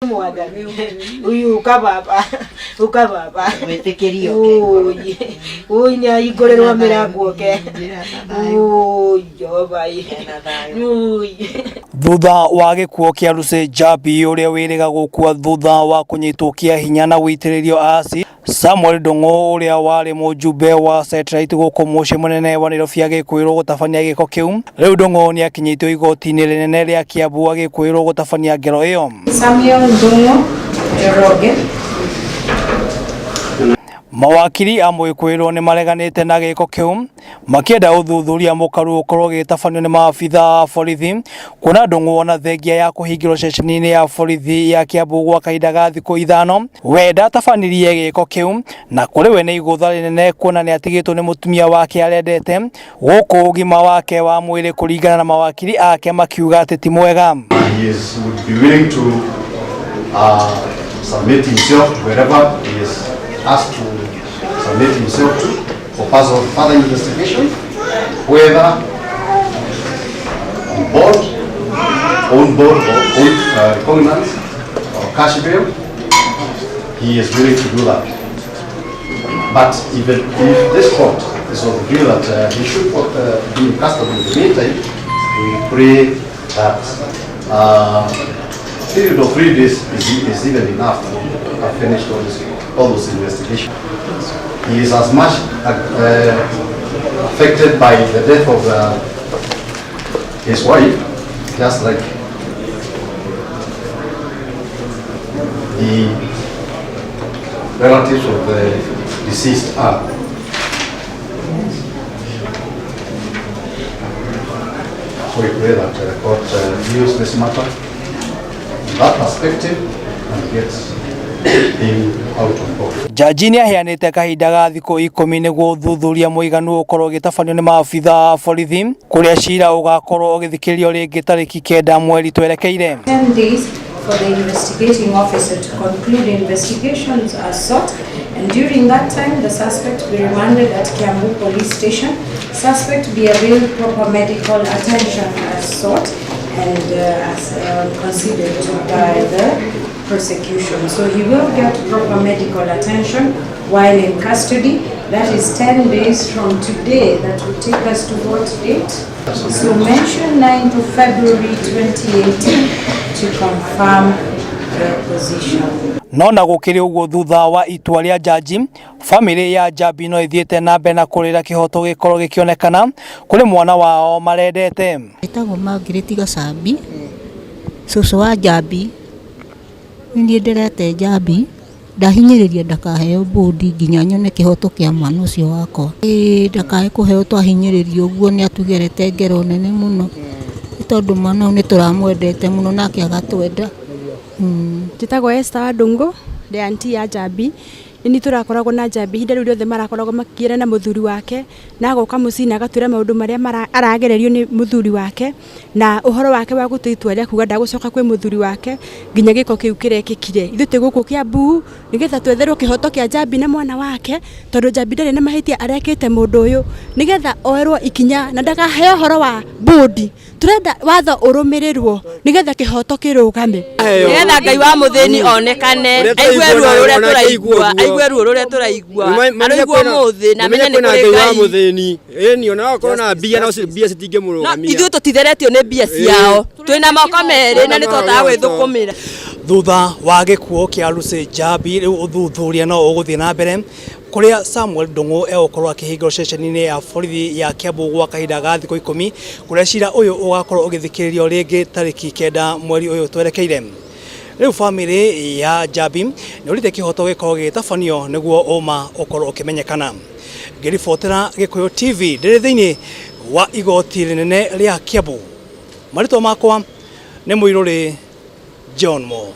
Mwaga uyu ukababa wetekerio uyu ni aigorerwa mirango ke thutha wa gikuo kia Lucy Njambi uria wiriga gukua thutha wa kunyitwo kia hinya na guitiririo asi Samuel Ndung'u uria wari mujumbe wa satellite guku muci munene wa Nairobi agikuirwo gutabania giko kiu riu Ndung'u ni akinyitwo igoti-ini rinene ria Kiambu agikuirwo gutabania ngero iyo. Samuel Ndung'u Roge mawakiri a Mwikuirwo ni mareganite na giko kiu makienda uthuthuria mukaru ukorwo gitafanio ni maabitha a borithi kuna Ndung'u ona thengia ya kuhingirwo cecenini ya borithi ya Kiambu gwa kahinda ga thiku 5 wenda tabanirie giko kiu na kuri we ni igutha rinene kuna ni atigitwo ni mutumia wake arendete guku ugima wake wa mwiri kuringana na mawakiri ake makiuga ati ti mwega. He would be willing to submit himself to wherever he is asked to submit himself to for further investigation, whether on board or on covenants or cash bail. He is willing to do that. But even if this court is of the view that he should be in custody in the meantime, we pray that period of 3 days is even enough to have finished all those investigations. He is as much affected by the death of his wife, just like the relatives of the deceased are. So we pray that the court views this matter from that perspective and gets him out of court. Jaji ni aheanite kahinda ga thiku 10 niguo uthuthuria muiganu ukorwo gitafanio ni maabitha a borithi kuria cira ugakorwo ugithikirio ringi tariki 9 mweri twerekeire. 10 days for the investigating officer to conclude investigations as sought, and during that time the suspect be remanded at Kiambu police station. Suspect be availed proper medical attention as sought and as considered by the prosecution. So he will get proper medical attention while in custody. That is 10 days from today. That will take us to what date? So mention 9th of February 2018 to confirm the position. Nona gukiri uguo thutha wa itua ria jaji, family ya Njambi no ithiete na mbere na kurira kihoto gikorwo gikionekana kuri mwana wao marendete. Itago Margaret Gasambi cucu wa Njambi ni ndirete Njambi ndahinyiriria ndakaheo bodi nginya nyone kihoto kia mwana ucio wakwa ndakahe kuheo twahinyiririo uguo ni atugerete ngero nene muno tondu mwana ni turamwendete muno nake agatwenda. Njitagwo Esther Ndung'u ndi aunti ya Njambi ni turakoragwo na Njambi hinda riu riothe marakoragwo makiera na muthuri wake na agoka mucina agatwira maundu maria aragererio ni muthuri wake na uhoro wake wa gutuitua ria kuga ndagucoka kwi muthuri wake nginya giko kiu kirekikire ithute guku Kiambu nigetha twetherwo kihoto kia Njambi na mwana wake tondu Njambi ndari na mahitia arekite mundu uyu nigetha oerwo ikinya na ndakaheo horo wa bodi turenda watho urumirirwo nigetha kihoto kirugame nigetha Ngai wa muthini onekane aigweruo uria turaigua aigweruo uria turaigua araigua muthi na menye ni kuri Ngai wa muthini ni ona akorwo na mbia no mbia citinge murugamia ithuĩ tutitheretio ni mbia ciao twina moko meri na nitwataga gwithukumira. Thutha wa gikuo kia Lucy Njambi riu uthuthuria no uguthie na mbere kuria Samuel Ndung'u egukorwo akihingirwo cecenini ya borithi ya Kiambu gwa kahinda ga thiku 10 kuria cira uyu ugakorwo ugithikiririo ringi tariki 9 mweri uyu twerekeire. Riu family ya Njambi ni urite kihoto gikorwo gitafanio niguo uma ukorwo ukimenyekana. Ngiribotera Gikuyu TV ndiri thiini wa igoti rinene ria Kiambu. Marito makwa ni Muiruri John Mo.